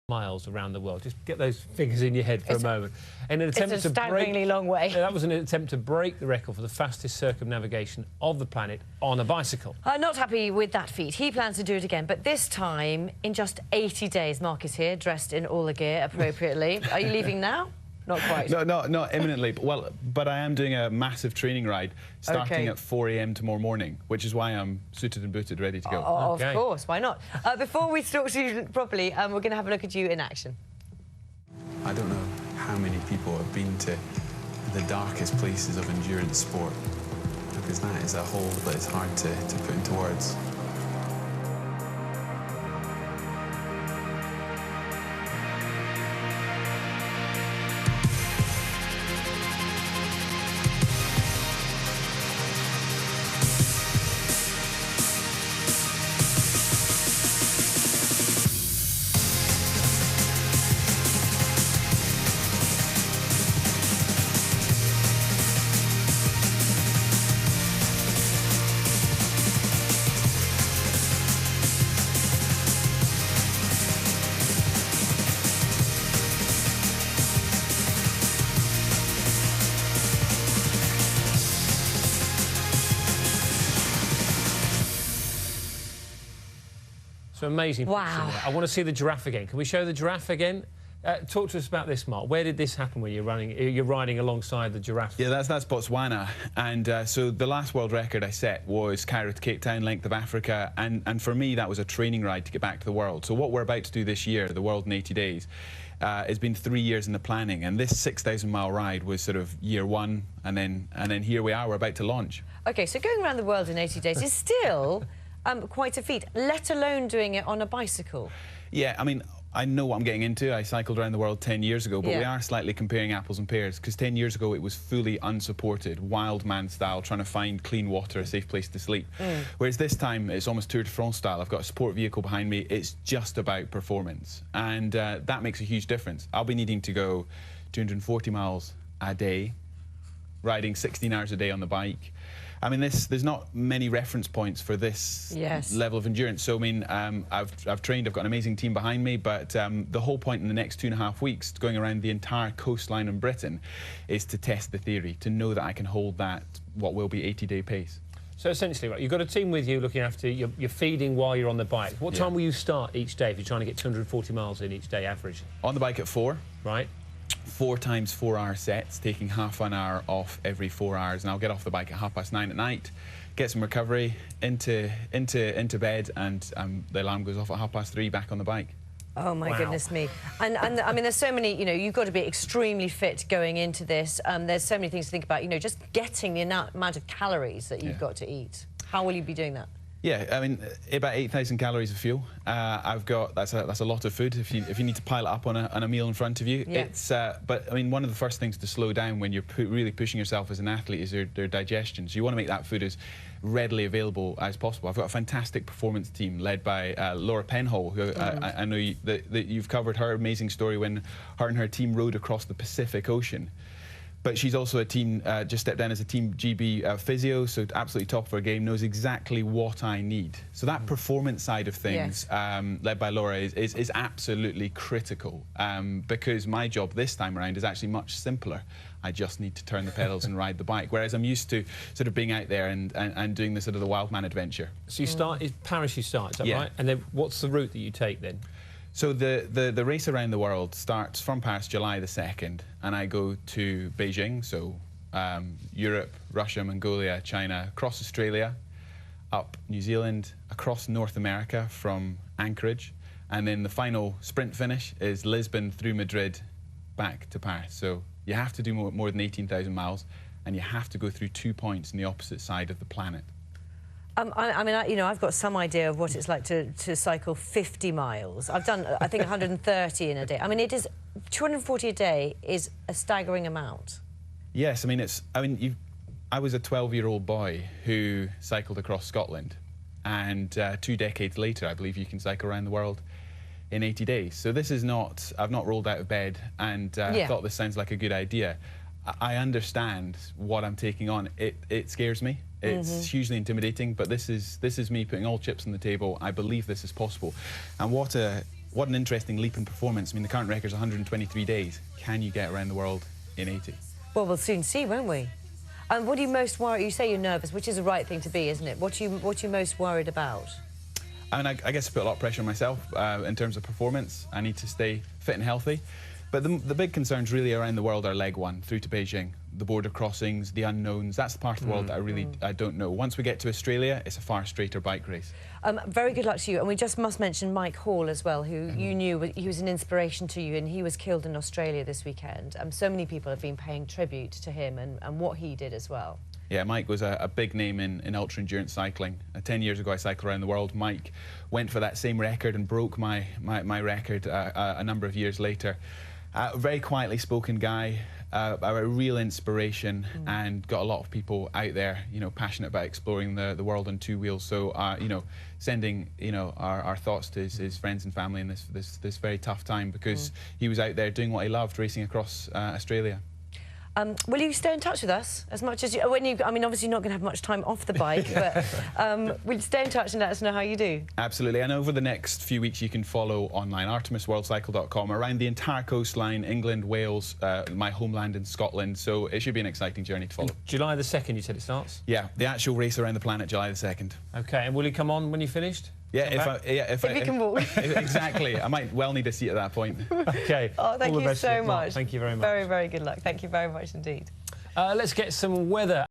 miles around the world. Just get those figures in your head for a moment. In an attempt it's a staggeringly long way. That was an attempt to break the record for the fastest circumnavigation of the planet on a bicycle. Not happy with that feat. He plans to do it again, but this time in just 80 days. Mark is here, dressed in all the gear appropriately. Are you leaving now? Not quite. No, not imminently. But I am doing a massive training ride starting at 4 a.m. tomorrow morning, which is why I'm suited and booted, ready to go. Of course, why not? Before we talk to you properly, we're going to have a look at you in action. I don't know how many people have been to the darkest places of endurance sport, because that is a hole that is hard to put into words. So amazing. Wow. I want to see the giraffe again. Can we show the giraffe again? Talk to us about this, Mark. Where did this happen when you're riding alongside the giraffe? Yeah, that's Botswana. And so the last world record I set was Cairo to Cape Town, length of Africa. And for me, that was a training ride to get back to the world. So what we're about to do this year, the World in 80 Days, has been 3 years in the planning. And this 6,000-mile ride was sort of year one. And then here we are, we're about to launch. OK, so going around the world in 80 days is still quite a feat, let alone doing it on a bicycle. Yeah, I mean, I know what I'm getting into. I cycled around the world 10 years ago, but we are slightly comparing apples and pears, because 10 years ago it was fully unsupported, wild man style, trying to find clean water, a safe place to sleep. Whereas this time it's almost Tour de France style. I've got a sport vehicle behind me. It's just about performance, and that makes a huge difference. I'll be needing to go 240 miles a day, riding 16 hours a day on the bike. I mean, there's not many reference points for this level of endurance. So, I mean, I've trained, I've got an amazing team behind me, but the whole point in the next 2.5 weeks, going around the entire coastline in Britain, is to test the theory, to know that I can hold that, what will be 80-day pace. So essentially, right, you've got a team with you looking after you, you're feeding while you're on the bike. What time will you start each day if you're trying to get 240 miles in each day, average? On the bike at 4. Right. 4 times 4-hour sets, taking half an hour off every 4 hours, and I'll get off the bike at 9:30 at night, get some recovery, into bed, and the alarm goes off at 3:30, back on the bike. Oh my goodness me! And I mean, there's so many. You know, you've got to be extremely fit going into this. There's so many things to think about. You know, just getting the amount of calories that you've got to eat. How will you be doing that? Yeah, I mean, about 8,000 calories of fuel. I've got that's a lot of food if you need to pile it up on a meal in front of you. It's but I mean, one of the first things to slow down when you're really pushing yourself as an athlete is their digestion. So you want to make that food as readily available as possible. I've got a fantastic performance team led by Laura Penhall, who I know that you've covered her amazing story when her and her team rode across the Pacific Ocean. But she's also a team, just stepped down as a Team GB physio, so absolutely top of her game, knows exactly what I need. So that performance side of things, led by Laura, is absolutely critical, because my job this time around is actually much simpler. I just need to turn the pedals and ride the bike, whereas I'm used to sort of being out there and doing the sort of the wild man adventure. So you start, it's Paris you start, is that right? And then what's the route that you take then? So the race around the world starts from Paris, July the 2nd, and I go to Beijing, so Europe, Russia, Mongolia, China, across Australia, up New Zealand, across North America from Anchorage, and then the final sprint finish is Lisbon through Madrid, back to Paris. So you have to do more than 18,000 miles, and you have to go through 2 points on the opposite side of the planet. I mean, you know, I've got some idea of what it's like to cycle 50 miles. I've done, I think, 130 in a day. I mean, it is 240 a day is a staggering amount. Yes, I mean, I was a 12-year-old boy who cycled across Scotland, and 2 decades later, I believe you can cycle around the world in 80 days. So this is not, I've not rolled out of bed and thought this sounds like a good idea. I understand what I'm taking on. It scares me. It's hugely intimidating, but this is me putting all chips on the table. I believe this is possible. And what a what an interesting leap in performance. I mean, the current record is 123 days. Can you get around the world in 80? Well, we'll soon see, won't we? And what are you most worried? You say you're nervous, which is the right thing to be, isn't it? What are you most worried about? I mean, I guess I put a lot of pressure on myself in terms of performance. I need to stay fit and healthy. But the big concerns really around the world are leg one, through to Beijing. The border crossings, the unknowns, that's the part of the world that I don't know. Once we get to Australia, it's a far straighter bike race. Very good luck to you. And we just must mention Mike Hall as well, who you knew, he was an inspiration to you, and he was killed in Australia this weekend. So many people have been paying tribute to him and what he did as well. Yeah, Mike was a big name in ultra-endurance cycling. 10 years ago, I cycled around the world. Mike went for that same record and broke my record a number of years later. Very quietly spoken guy, a real inspiration, and got a lot of people out there, you know, passionate about exploring the world on two wheels. So, you know, sending, you know, our thoughts to his friends and family in this very tough time, because he was out there doing what he loved, racing across Australia. Will you stay in touch with us as much as you... I mean, obviously you're not going to have much time off the bike, but will you stay in touch and let us know how you do? Absolutely. And over the next few weeks, you can follow online, artemisworldcycle.com, around the entire coastline, England, Wales, my homeland in Scotland. So it should be an exciting journey to follow. July the 2nd, you said it starts? Yeah, the actual race around the planet, July the 2nd. OK, and will he come on when you're finished? Yeah, if he can walk. Exactly. I might well need a seat at that point. OK. Oh, thank you so much. Thank you very much. Very, very good luck. Thank you very much indeed. Let's get some weather.